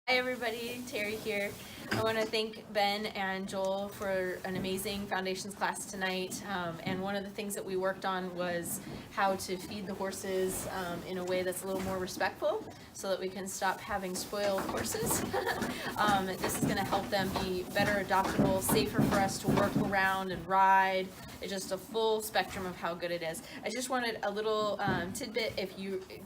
Hi everybody, Terry here. I want to thank Ben and Joel for an amazing foundations class tonight. And one of the things that we worked on was how to feed the horses in a way that's a little more respectful so that we can stop having spoiled horses. This is going to help them be better adoptable, safer for us to work around and ride. It's just a full spectrum of how good it is. I just wanted a little tidbit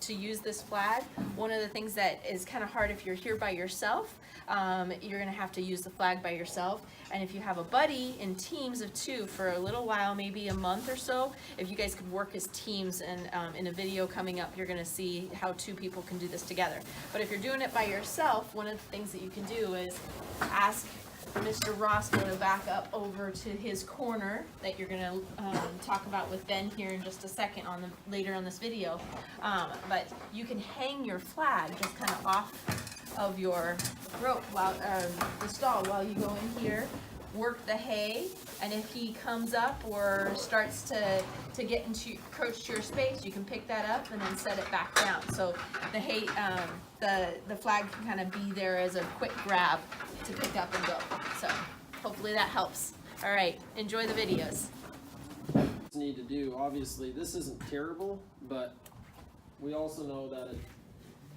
to use this flag. One of the things that is kind of hard if you're here by yourself, you're going to have to use the flag by yourself. And if you have a buddy in teams of 2 for a little while, maybe a month or so, if you guys could work as teams, and in a video coming up, you're going to see how 2 people can do this together. But if you're doing it by yourself, one of the things that you can do is ask Mr. Roscoe to back up over to his corner that you're going to talk about with Ben here in just a second later on this video. But you can hang your flag just kind of off of your rope while the stall while you go in here, work the hay, and if he comes up or starts to get encroach to your space, you can pick that up and then set it back down. So the hay, the flag can kind of be there as a quick grab to pick up and go. So hopefully that helps. All right, enjoy the videos. Need to do, obviously this isn't terrible, but we also know that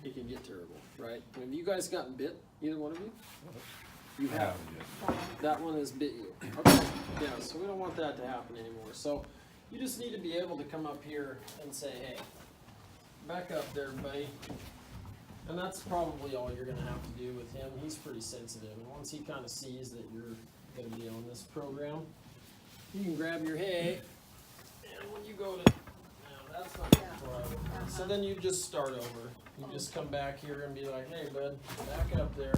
it can get terrible, right? Have you guys gotten bit, either one of you? You have. That one has bit you. Okay. Yeah, so we don't want that to happen anymore. So you just need to be able to come up here and say, hey, back up there, buddy. And that's probably all you're gonna have to do with him. He's pretty sensitive, and once he kind of sees that you're gonna be on this program, you can grab your hay, and when you go to, no, that's not right. So then you just start over. You just come back here and be like, hey bud, back up there.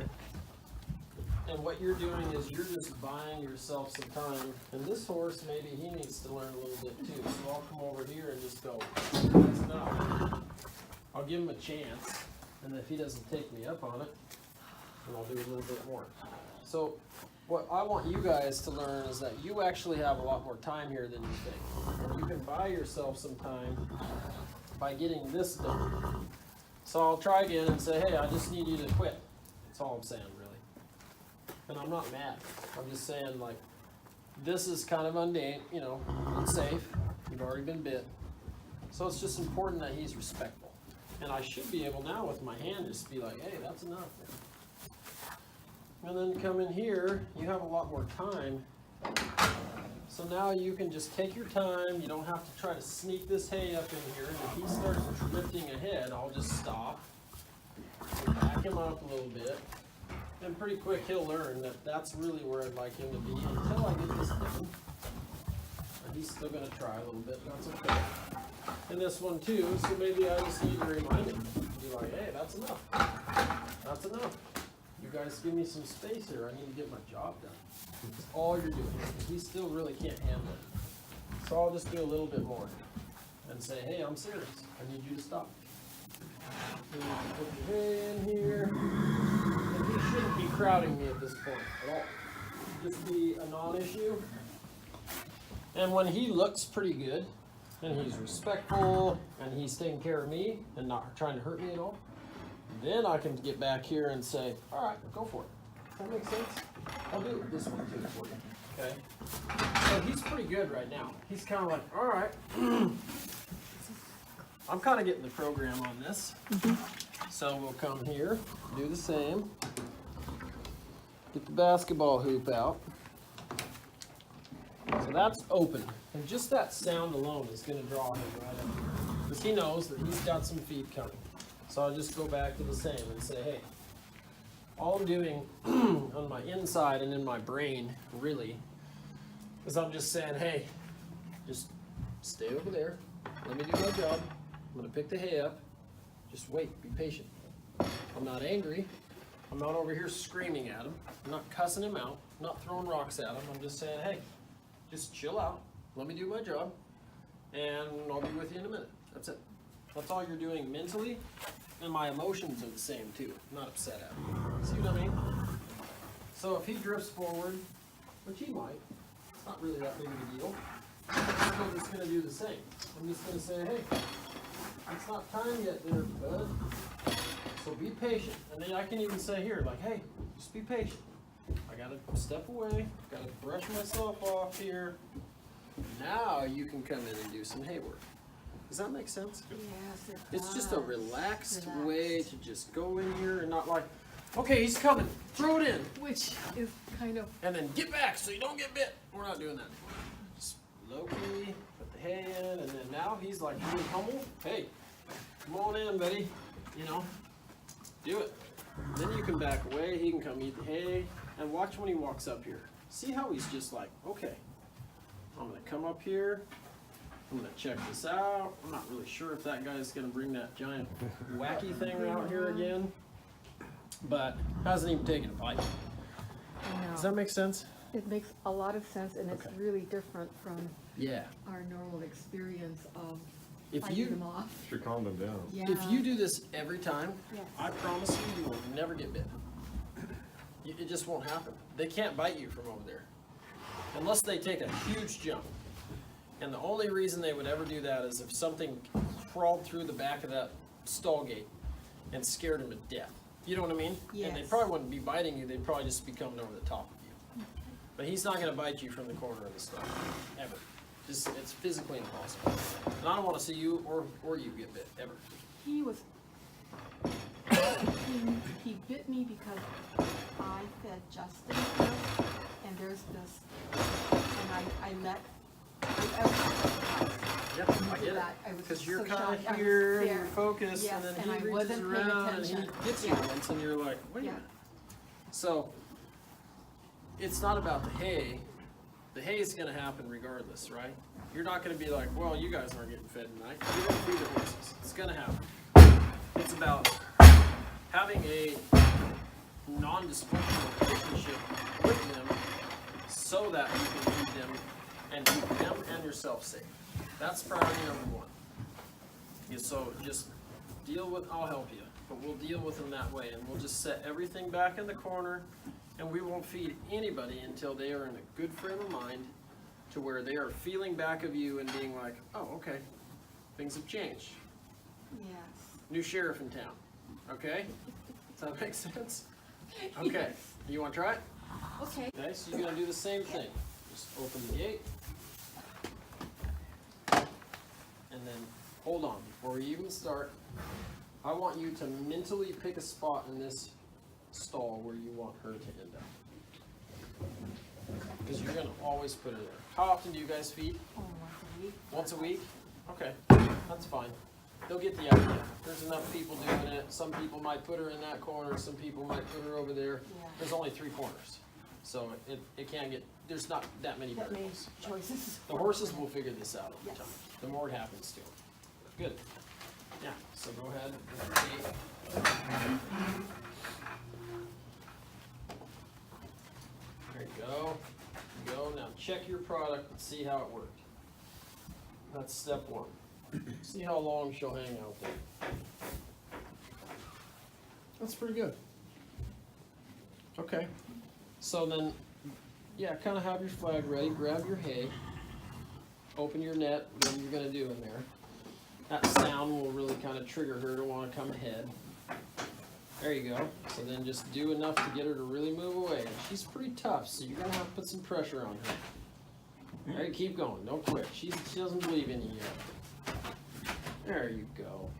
And what you're doing is you're just buying yourself some time. And this horse, maybe he needs to learn a little bit too. So I'll come over here and just go, that's enough. I'll give him a chance. And if he doesn't take me up on it, then I'll do a little bit more. So what I want you guys to learn is that you actually have a lot more time here than you think. You can buy yourself some time by getting this done. So I'll try again and say, hey, I just need you to quit. That's all I'm saying, really. And I'm not mad. I'm just saying, like, this is kind of unsafe. You've already been bit. So it's just important that he's respectful. And I should be able now with my hand just be like, hey, that's enough. And then come in here, you have a lot more time. So now you can just take your time. You don't have to try to sneak this hay up in here. And if he starts drifting ahead, I'll just stop and back him up a little bit. And pretty quick he'll learn that that's really where I'd like him to be until I get this done. And he's still going to try a little bit, that's okay. And this one too, so maybe I just need to remind him. Be like, hey, that's enough. That's enough. You guys give me some space here. I need to get my job done. That's all you're doing. He still really can't handle it. So I'll just do a little bit more and say, hey, I'm serious. I need you to stop. And you can put your hay in here. And he shouldn't be crowding me at this point at all. Just be a non-issue. And when he looks pretty good, and he's respectful, and he's taking care of me, and not trying to hurt me at all, then I can get back here and say, all right, go for it. Does that make sense? I'll do it this one too for you, okay? So he's pretty good right now. He's kind of like, all right. I'm kind of getting the program on this. So we'll come here, do the same. Get the basketball hoop out. So that's open. And just that sound alone is going to draw him right up. Because he knows that he's got some feet coming. So I'll just go back to the same and say, hey, all I'm doing on my inside and in my brain, really, is I'm just saying, hey, just stay over there. Let me do my job. I'm going to pick the hay up. Just wait. Be patient. I'm not angry. I'm not over here screaming at him. I'm not cussing him out. I'm not throwing rocks at him. I'm just saying, hey, just chill out. Let me do my job. And I'll be with you in a minute. That's it. That's all you're doing mentally. And my emotions are the same too. I'm not upset at him. See what I mean? So if he drifts forward, which he might, it's not really that big of a deal. I'm just going to do the same. I'm just going to say, hey, it's not time yet there, bud. So be patient. And then I can even say here, like, hey, just be patient. I gotta step away, gotta brush myself off here. Now you can come in and do some hay work. Does that make sense? Yes, it It's just a does. relaxed Relaxed. way to just go in here and not like, okay, he's coming, throw it in, Which is kind of, and then get back so you don't get bit. We're not doing that. Just low key, put the hay in, and then now he's like really humble. Hey, come on in, buddy. You know, do it. Then you can back away, he can come eat the hay, and watch when he walks up here. See how he's just like, okay, I'm gonna come up here, I'm gonna check this out. I'm not really sure if that guy's gonna bring that giant wacky thing out here again, but hasn't even taken a bite. I Does know, that make sense? it makes a lot of sense, and it's Okay. really different from Yeah. our normal experience of If fighting them you off. Should calm them down. Yeah. if you do this every time, Yes. I promise you, you will never get bit. It just won't happen. They can't bite you from over there unless they take a huge jump. And the only reason they would ever do that is if something crawled through the back of that stall gate and scared them to death. You know what I mean? And they Yes. probably wouldn't be biting you, they'd probably just be coming over the top of you. But he's not gonna bite you from the corner of the stall, ever. Just, it's physically impossible. And I don't wanna see you or you get bit, ever. He was, he bit me because I fed Justin first, and there's this, and I let, I was Yeah, I get it. that. I was Because you're so kind shocked. I of was here and there. you're focused, Yes, and then and he I reaches wasn't paying around and he attention. gets you Yeah. once, and you're like, wait a Yeah. minute. So, it's not about the hay. The hay is going to happen regardless, right? You're not going to be like, well, you guys aren't getting fed tonight. You're going to feed the horses. It's going to happen. It's about having a non-dysfunctional relationship with them so that you can feed them and keep them and yourself safe. That's priority number one. Yeah, so just deal with, I'll help you, but we'll deal with them that way, and we'll just set everything back in the corner, and we won't feed anybody until they are in a good frame of mind to where they are feeling back of you and being like, oh, okay, things have changed. Yes. New sheriff in town, okay? Does that make sense? Okay, Yes. you wanna try it? Okay. Okay, so you're gonna do the same thing. Just open the gate. And then, hold on, before you even start, I want you to mentally pick a spot in this stall where you want her to end up. Because you're gonna always put her there. How often do you guys feed? Oh, once a week. Once a week? Okay, that's fine. They'll get the idea. There's enough people doing it. Some people might put her in that corner, some people might put her over there. Yeah. There's only 3 corners. So it can't get, there's not that many That many variables. choices. The horses will figure this out over Yes. time. The more it happens to them. Good. Yeah, so go ahead. There you go. Go. Now check your product and see how it worked. That's step 1. See how long she'll hang out there. That's pretty good. Okay. So then, yeah, kind of have your flag ready. Grab your hay. Open your net, whatever you're gonna do in there. That sound will really kind of trigger her to want to come ahead. There you go. So then just do enough to get her to really move away. And she's pretty tough, so you're gonna have to put some pressure on her. All right, keep going. Don't quit. She doesn't believe in you yet. There you go.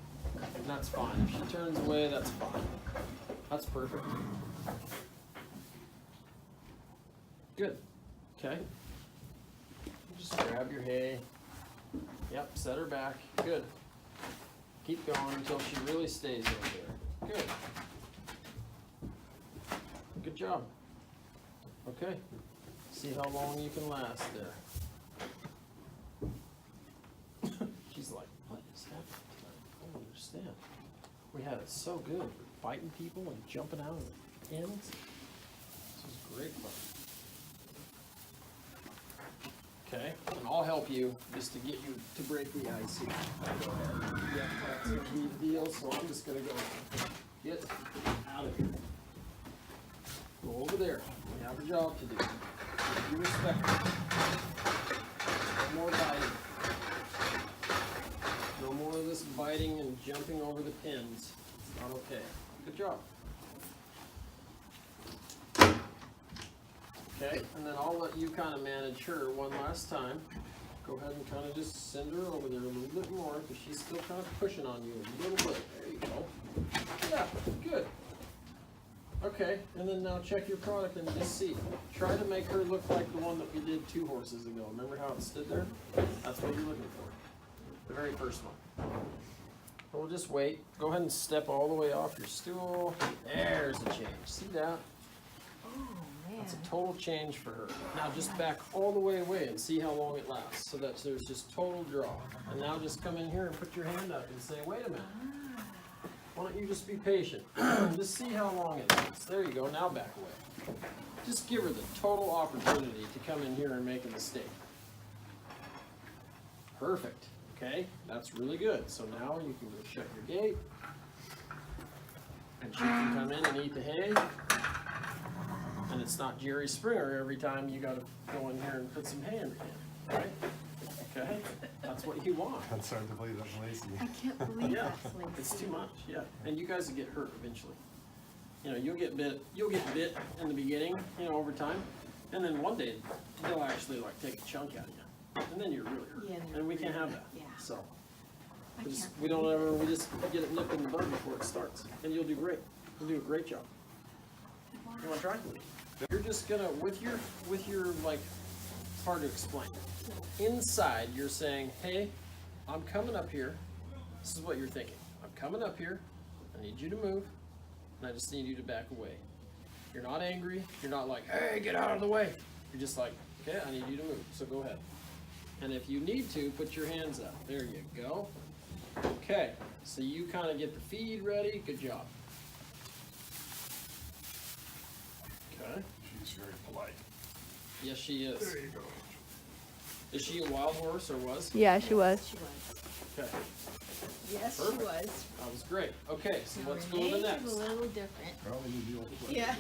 And that's fine. If she turns away, that's fine. That's perfect. Good. Okay. Just grab your hay. Yep, set her back. Good. Keep going until she really stays over there. Good. Good job. Okay. See how long you can last there. She's like, what is happening tonight? I don't understand. We had it so good. Fighting people and jumping out of the ends. This was great fun. Okay, and I'll help you just to get you to break the ice here. Go ahead. Yeah, that's gonna be the deal, so I'm just gonna go get out of here. Go over there. We have a job to do. Be respectful. No more biting. No more of this biting and jumping over the pins. It's not okay. Good job. Okay, and then I'll let you kind of manage her one last time. Go ahead and kind of just send her over there a little bit more, because she's still kind of pushing on you a little bit. There you go. Yeah, good. Okay, and then now check your product and just see. Try to make her look like the one that we did 2 horses ago. Remember how it stood there? That's what you're looking for. The very first one. We'll just wait. Go ahead and step all the way off your stool. There's a change. See that? That's a total change for her. Now just back all the way away and see how long it lasts. So that there's just total draw. And now just come in here and put your hand up and say, wait a minute. Why don't you just be patient? Just see how long it lasts. There you go. Now back away. Just give her the total opportunity to come in here and make a mistake. Perfect. Okay, that's really good. So now you can go shut your gate. And she can come in and eat the hay. And it's not Jerry Springer every time you gotta go in here and put some hay in your hand, right? Okay, that's what you want. That's hard to believe that's Lacey. I can't believe Yeah, that's Lacey. it's too much, yeah. And you guys will get hurt eventually. You know, you'll get bit in the beginning, you know, over time. And then one day, they'll actually like take a chunk out of you. And then you're really hurt. Yeah, And we can't have that, yeah. so. I We just, can't we don't ever, we just get it nipped in the bud before it starts. And you'll do great. You'll do a great job. You wanna try? You're just gonna, with your like, it's hard to explain. Inside, you're saying, hey, I'm coming up here. This is what you're thinking. I'm coming up here. I need you to move. And I just need you to back away. You're not angry. You're not like, hey, get out of the way. You're just like, okay, I need you to move. So go ahead. And if you need to, put your hands up. There you go. Okay, so you kind of get the feed ready. Good job. Okay. She's very polite. Yes, she is. There you go. Is she a wild horse or was? Yeah, she was. She was. Okay, Yes, Perfect. she was. that was great. Okay, so Now, let's go to the Renee's next. is a little different. Probably need the old play. Yeah.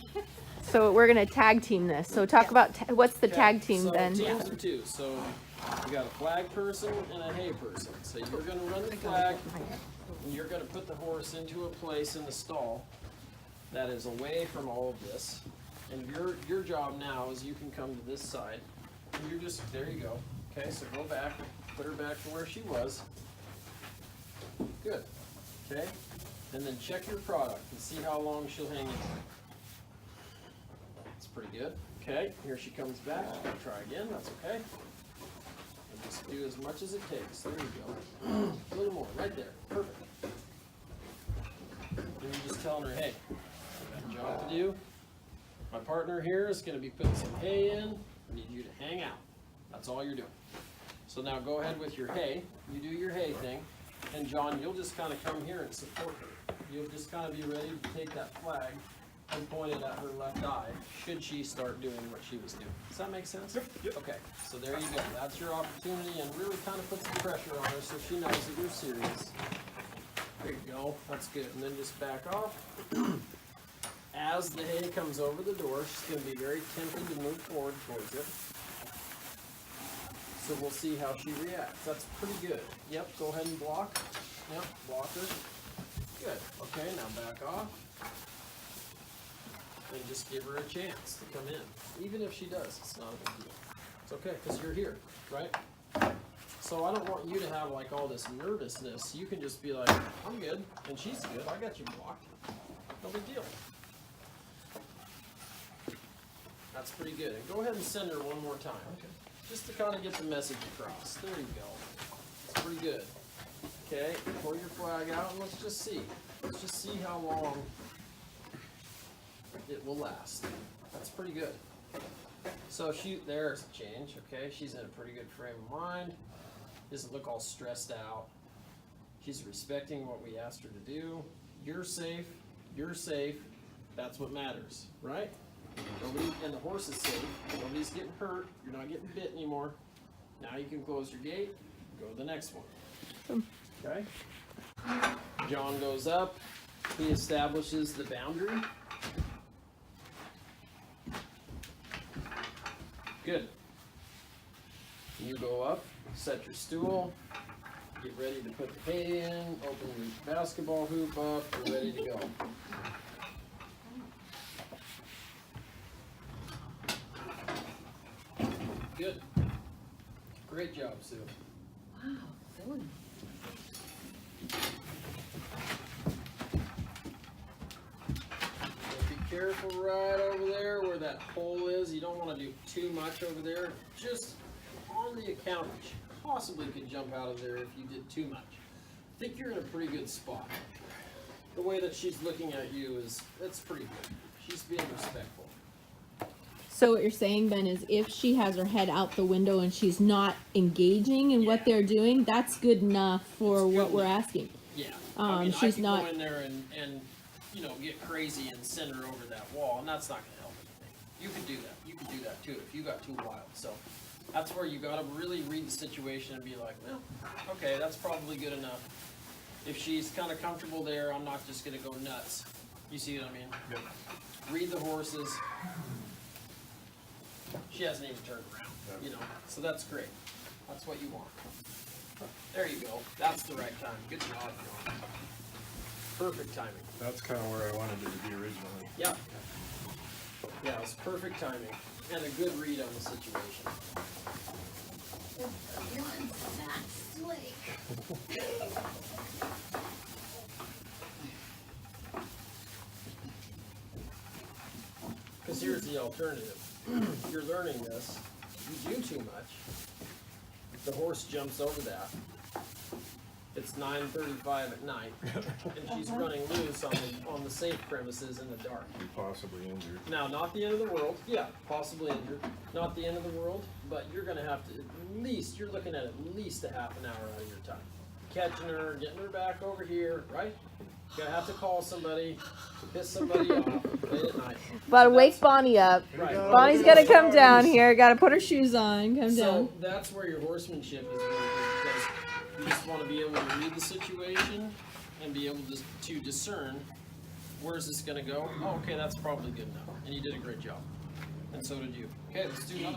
So we're gonna tag team this. So talk about what's the Okay, tag team so then? teams of 2. So you got a flag person and a hay person. So you're gonna run the flag, and you're gonna put the horse into a place in the stall that is away from all of this. And your job now is you can come to this side. And you're just, there you go. Okay, so go back, put her back to where she was. Good. Okay, and then check your product and see how long she'll hang in. That's pretty good. Okay, here she comes back. Try again, that's okay. And just do as much as it takes. There you go. A little more, right there. Perfect. And you're just telling her, hey, I got a job to do. My partner here is going to be putting some hay in. I need you to hang out. That's all you're doing. So now go ahead with your hay. You do your hay thing. And John, you'll just kind of come here and support her. You'll just kind of be ready to take that flag and point it at her left eye, should she start doing what she was doing. Does that make sense? Yep. Okay, so there you go. That's your opportunity, and really kind of put some pressure on her so she knows that you're serious. There you go. That's good. And then just back off. As the hay comes over the door, she's going to be very tempted to move forward towards it. So we'll see how she reacts. That's pretty good. Yep, go ahead and block. Yep, block her. Good. Okay, now back off. And just give her a chance to come in. Even if she does, it's not a big deal. It's okay, because you're here, right? So I don't want you to have like all this nervousness. You can just be like, I'm good, and she's good. I got you blocked. No big deal. That's pretty good. And go ahead and send her one more time. Okay. Just to kind of get the message across. There you go. It's pretty good. Okay, pull your flag out and let's just see. Let's just see how long it will last. That's pretty good. So there's a change, okay? She's in a pretty good frame of mind. Doesn't look all stressed out. She's respecting what we asked her to do. You're safe. You're safe. That's what matters, right? And the horse is safe. Nobody's getting hurt. You're not getting bit anymore. Now you can close your gate. Go to the next one. Okay? John goes up. He establishes the boundary. Good. You go up, set your stool, get ready to put the hay in, open your basketball hoop up, you're ready to go. Great job, Sue. Wow, really? So be careful right over there where that hole is. You don't want to do too much over there. Just on the account that she possibly could jump out of there if you did too much. I think you're in a pretty good spot. The way that she's looking at you that's pretty good. She's being respectful. So what you're saying, Ben, is if she has her head out the window and she's not engaging in what they're doing, that's good enough for It's good what we're enough. asking. Yeah. I mean, she's I could not- go in there and you know, get crazy and send her over that wall, and that's not gonna help anything. You could do that. You could do that too if you got too wild. So that's where you gotta really read the situation and be like, well, okay, that's probably good enough. If she's kind of comfortable there, I'm not just gonna go nuts. You see what I mean? Yep. Read the horses. She hasn't even turned around, you know, so that's great. That's what you want. There you go. That's the right time. Good job, John. Perfect timing. That's kind of where I wanted it to be originally. Yeah. Yeah, it was perfect timing and a good read on the situation. Because here's the alternative. You're learning this, you do too much, the horse jumps over that. It's 9:35 at night, and she's running loose on the safe premises in the dark. Be possibly injured. Now, not the end of the world, yeah, possibly injured, not the end of the world, but you're gonna have to, you're looking at least a half an hour out of your time. Catching her, getting her back over here, right? You're gonna have to call somebody, piss somebody off late at night. Gotta So wake that's- Bonnie up. Right. Bonnie's gotta come down here, gotta put her shoes on, come So down. that's where your horsemanship is really good, because you just wanna be able to read the situation and be able to discern, where's this gonna go? Oh, okay, that's probably good enough, and you did a great job. And so did you. Okay, let's do another.